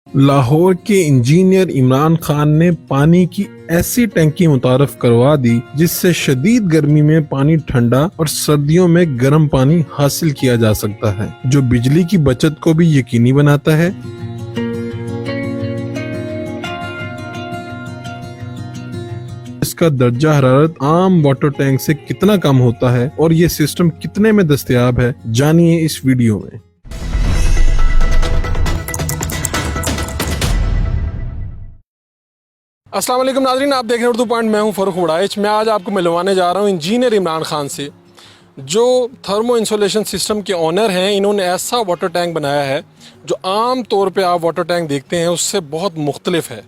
लाहौर के इंजीनियर इमरान खान ने पानी की ऐसी टंकी मुतारफ करवा दी जिससे शदीद गर्मी में पानी ठंडा और सर्दियों में गर्म पानी हासिल किया जा सकता है, जो बिजली की बचत को भी यकीनी बनाता है। इसका दर्जा हरारत आम वाटर टैंक से कितना कम होता है और ये सिस्टम कितने में दस्तयाब है, जानिए इस वीडियो में। अस्सलाम वालेकुम नाज़रीन, आप देख रहे हैं उर्दू पॉइंट। मैं हूं फ़रूख वड़ाइच। मैं आज आपको मिलवाने जा रहा हूं इंजीनियर इमरान खान से, जो थर्मो इंसुलेशन सिस्टम के ओनर हैं। इन्होंने ऐसा वाटर टैंक बनाया है जो आम तौर पे आप वाटर टैंक देखते हैं उससे बहुत मुख्तलिफ है।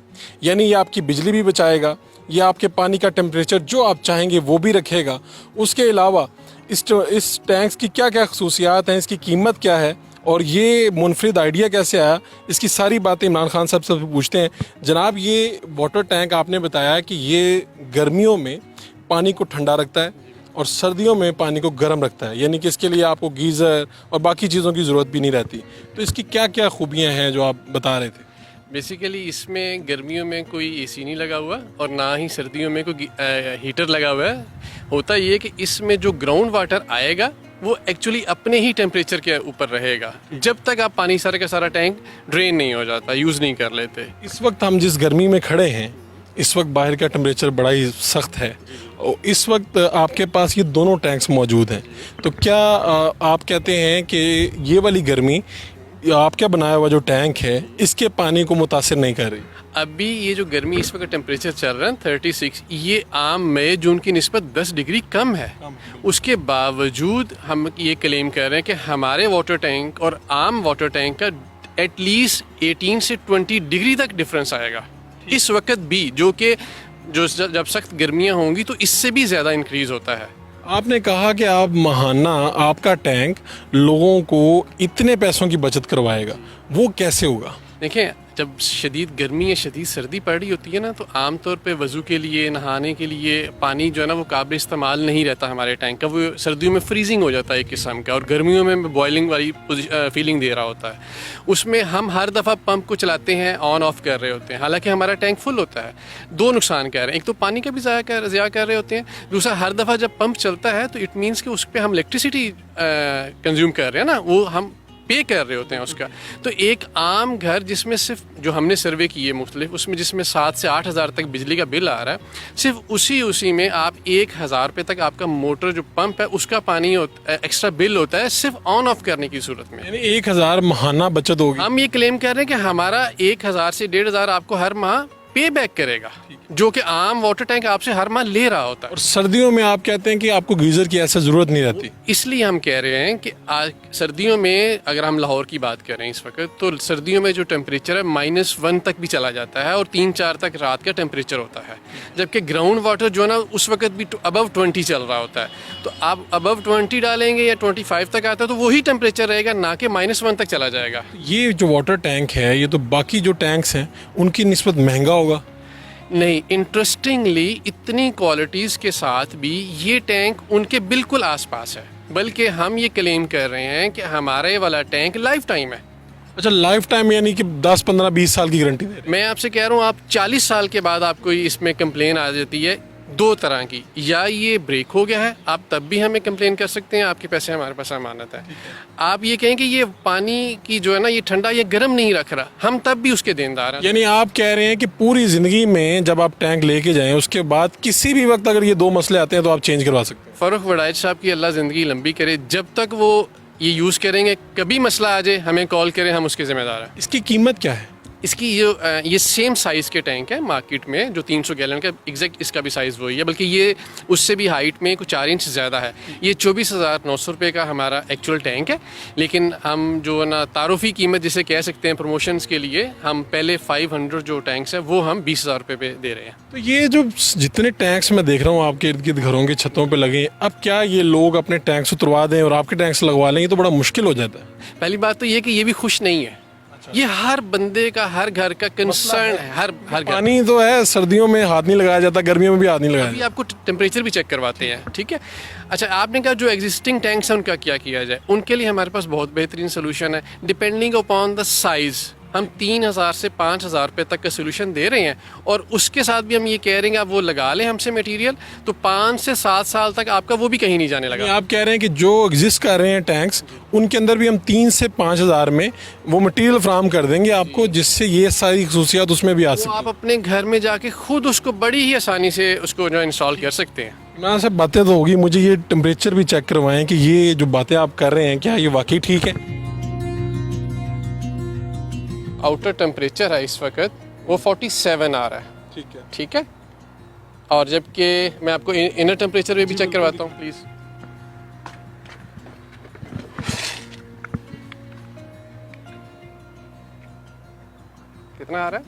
यानी ये आपकी बिजली भी बचाएगा, ये आपके पानी का टेम्परेचर जो आप चाहेंगे वो भी रखेगा। उसके अलावा इस टैंक की क्या क्या खसूसियात हैं, इसकी कीमत क्या है और ये मुनफरिद आइडिया कैसे आया, इसकी सारी बातें इमरान खान साहब से पूछते हैं। जनाब, ये वाटर टैंक आपने बताया कि ये गर्मियों में पानी को ठंडा रखता है और सर्दियों में पानी को गर्म रखता है, यानी कि इसके लिए आपको गीज़र और बाकी चीज़ों की ज़रूरत भी नहीं रहती। तो इसकी क्या क्या खूबियाँ हैं जो आप बता रहे थे? बेसिकली इसमें गर्मियों में कोई एसी नहीं लगा हुआ और ना ही सर्दियों में कोई हीटर लगा हुआ है। होता ये है कि इसमें जो ग्राउंड वाटर आएगा वो एक्चुअली अपने ही टेम्परेचर के ऊपर रहेगा जब तक आप पानी सारा का सारा टैंक ड्रेन नहीं हो जाता, यूज़ नहीं कर लेते। इस वक्त हम जिस गर्मी में खड़े हैं, इस वक्त बाहर का टेम्परेचर बड़ा ही सख्त है और इस वक्त आपके पास ये दोनों टैंक्स मौजूद हैं। तो क्या आप कहते हैं कि ये वाली गर्मी आपका बनाया हुआ जो टैंक है इसके पानी को मुतासिर नहीं कर रही? अभी ये जो गर्मी इस वक्त टेम्परेचर चल रहा है 36, ये आम मई जून की निस्बत 10 डिग्री कम है। उसके बावजूद हम ये क्लेम कर रहे हैं कि हमारे वाटर टैंक और आम वाटर टैंक का एटलीस्ट 18 से 20 डिग्री तक डिफरेंस आएगा इस वक्त भी, जो कि जब सख्त गर्मियाँ होंगी तो इससे भी ज़्यादा इंक्रीज़ होता है। आपने कहा कि आप माहाना आपका टैंक लोगों को इतने पैसों की बचत करवाएगा, वो कैसे होगा? देखें, जब शदीद गर्मी या शदीद सर्दी पड़ रही होती है ना, तो आम तौर पे वज़ू के लिए, नहाने के लिए पानी जो है ना वो काबिल इस्तेमाल नहीं रहता हमारे टैंक का। वो सर्दियों में फ्रीजिंग हो जाता है एक किस्म का, और गर्मियों में बॉइलिंग वाली फीलिंग दे रहा होता है। उसमें हम हर दफ़ा पंप को चलाते हैं, ऑन ऑफ कर रहे होते हैं, हालांकि हमारा टैंक फुल होता है। दो नुकसान कह रहे हैं, एक तो पानी का भी ज़ाया कर रहे होते हैं, दूसरा हर दफ़ा जब पंप चलता है तो इट मीन्स कि उस पर हम इलेक्ट्रिसिटी कंज्यूम कर रहे हैं ना, वो हम पे कर रहे होते हैं उसका। तो एक आम घर जिसमें सिर्फ, जो हमने सर्वे किए मुख्तलिफ, उसमें जिसमें 7 से 8 हज़ार तक बिजली का बिल आ रहा है, सिर्फ उसी में आप 1,000 रुपये तक आपका मोटर जो पंप है उसका पानी एक्स्ट्रा बिल होता है सिर्फ ऑन ऑफ करने की सूरत में। यानी 1,000 माहाना बचत होगी। हम ये क्लेम कर रहे हैं कि हमारा 1,000 से 1,500 आपको हर माह पे बैक करेगा, जो कि आम वाटर टैंक आपसे हर माह ले रहा होता है। और सर्दियों में आप कहते हैं कि आपको गीज़र की ऐसा ज़रूरत नहीं रहती। इसलिए हम कह रहे हैं कि सर्दियों में, अगर हम लाहौर की बात करें इस वक्त, तो सर्दियों में जो टेम्परेचर है -1 तक भी चला जाता है और 3-4 तक रात का टेम्परेचर होता है, जबकि ग्राउंड वाटर जो है ना उस वक्त भी अबव 20 चल रहा होता है। तो आप अबव 20 डालेंगे या 25 तक आता है तो वही टेम्परेचर रहेगा, ना कि -1 तक चला जाएगा। ये जो वाटर टैंक है ये तो बाकी जो टैंक्स हैं उनकी निस्बत महंगा होगा? नहीं, इंटरेस्टिंगली इतनी क्वालिटीज़ के साथ भी ये टैंक उनके बिल्कुल आसपास है, बल्कि हम ये क्लेम कर रहे हैं कि हमारे वाला टैंक लाइफ टाइम है। अच्छा, लाइफ टाइम यानी कि 10, 15, 20 साल की गारंटी दे रहे हैं? मैं आपसे कह रहा हूँ, आप 40 साल के बाद आपको इसमें कंप्लेन आ जाती है दो तरह की, या ये ब्रेक हो गया है, आप तब भी हमें कंप्लेन कर सकते हैं, आपके पैसे हमारे पास अमानत है। आप ये कहें कि ये पानी की जो है ना ये ठंडा या गर्म नहीं रख रहा, हम तब भी उसके देनदार हैं। यानी आप कह रहे हैं कि पूरी ज़िंदगी में जब आप टैंक लेके जाएं उसके बाद किसी भी वक्त अगर ये दो मसले आते हैं तो आप चेंज करवा सकते हैं? फ़रूख वड़ाइच साहब की अल्लाह ज़िंदगी लंबी करे, जब तक वो ये यूज़ करेंगे, कभी मसला आ जाए हमें कॉल करें, हम उसके ज़िम्मेदार हैं। इसकी कीमत क्या है? इसकी ये सेम साइज़ के टैंक है मार्केट में, जो 300 गैलन का, एग्जैक्ट इसका भी साइज़ वही है, बल्कि ये उससे भी हाइट में कुछ 4 इंच ज़्यादा है। ये 24,900 रुपये का हमारा एक्चुअल टैंक है, लेकिन हम जो ना तारुफ़ी कीमत जिसे कह सकते हैं प्रमोशंस के लिए, हम पहले 500 जो टैंक्स हैं वो हम 20,000 रुपये पे दे रहे हैं। तो ये जो जितने टैंक्स मैं देख रहा हूँ आपके इर्द गिर्द घरों की छतों पे लगे, अब क्या ये लोग अपने टैंक्स उतरवा दें और आपके टैंक्स लगवा लें? ये तो बड़ा मुश्किल हो जाता है। पहली बात तो ये कि ये भी खुश नहीं है, ये हर बंदे का, हर घर का कंसर्न है। हर घर पानी तो है, सर्दियों में हाथ नहीं लगाया जाता, गर्मियों में भी हाथ नहीं लगाया अभी जाता। आपको टेम्परेचर भी चेक करवाते हैं, ठीक है। अच्छा, आपने कहा जो एग्जिस्टिंग टैंक्स हैं उनका क्या किया जाए, उनके लिए हमारे पास बहुत बेहतरीन सोल्यूशन है। डिपेंडिंग अपॉन द साइज़ हम 3,000 से 5,000 रुपये तक का सोल्यूशन दे रहे हैं, और उसके साथ भी हम ये कह रहे हैं कि आप वो लगा लें हमसे मटेरियल, तो 5 से 7 साल तक आपका वो भी कहीं नहीं जाने लगा। आप कह रहे हैं कि जो एग्जिस्ट कर रहे हैं टैंक्स, उनके अंदर भी हम 3 से 5 हज़ार में वो मटेरियल फ्राहम कर देंगे आपको, जिससे ये सारी खसूसियात उसमें भी आ तो सकती आप अपने घर में जाके खुद उसको बड़ी ही आसानी से उसको जो इंस्टॉल कर सकते हैं। मैं से बातें तो होगी, मुझे ये टेम्परेचर भी चेक करवाएं कि ये जो बातें आप कर रहे हैं क्या ये वाकई ठीक है। आउटर टेम्परेचर है इस वक्त वो 47 आ रहा है, ठीक है। ठीक है। और जबकि मैं आपको इनर टेम्परेचर भी चेक करवाता हूँ प्लीज़। कितना आ रहा है?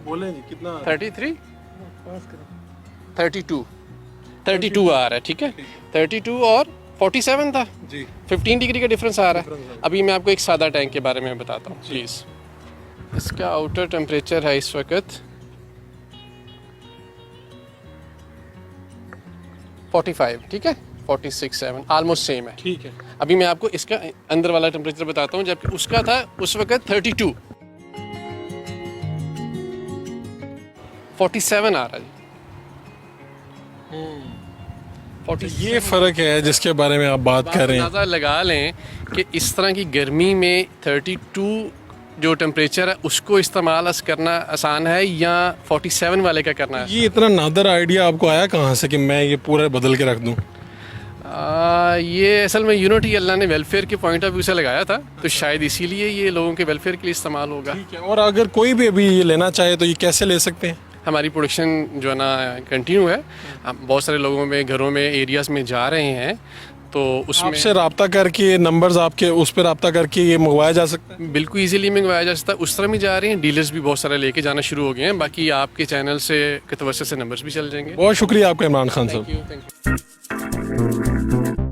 बोले जी कितना? 33 32 आ रहा है, ठीक है। 32 और 47 था जी, 15 डिग्री का डिफरेंस आ रहा है। अभी मैं आपको एक सादा टैंक के बारे में बताता हूँ प्लीज़। इसका आउटर टेम्परेचर है इस वक्त 45, ठीक है। 46, 7 ऑलमोस्ट सेम है, ठीक है। अभी मैं आपको इसका अंदर वाला टेम्परेचर बताता हूँ, जबकि उसका था उस वक्त 32, 47 आ रहा है। 47 ये फ़र्क है जिसके बारे में आप बात कर रहे हैं। अंदाज़ा लगा लें कि इस तरह की गर्मी में 32 जो टेम्परेचर है उसको इस्तेमाल करना आसान है या 47 वाले का करना है? ये इतना नादर आइडिया आपको आया कहाँ से कि मैं ये पूरा बदल के रख दूँ? ये असल में यूनिटी अल्लाह ने वेलफेयर के पॉइंट ऑफ व्यू से लगाया था, तो शायद इसीलिए ये लोगों के वेलफेयर के लिए इस्तेमाल होगा। ठीक है। और अगर कोई भी अभी ये लेना चाहे तो ये कैसे ले सकते हैं? हमारी प्रोडक्शन जो है ना कंटिन्यू है, हम बहुत सारे लोगों में घरों में एरियाज़ में जा रहे हैं, तो उसमें आपसे रब्ता करके नंबर्स आपके उस पर रब्ता करके ये मंगवाया जा सकता है? बिल्कुल इजीली मंगवाया जा सकता है। उस तरह भी जा रहे हैं, डीलर्स भी बहुत सारे लेके जाना शुरू हो गए हैं। बाकी आपके चैनल से के तवज्जो से नंबर्स भी चल जाएंगे। बहुत शुक्रिया आपका इमरान खान साहब। Thank you.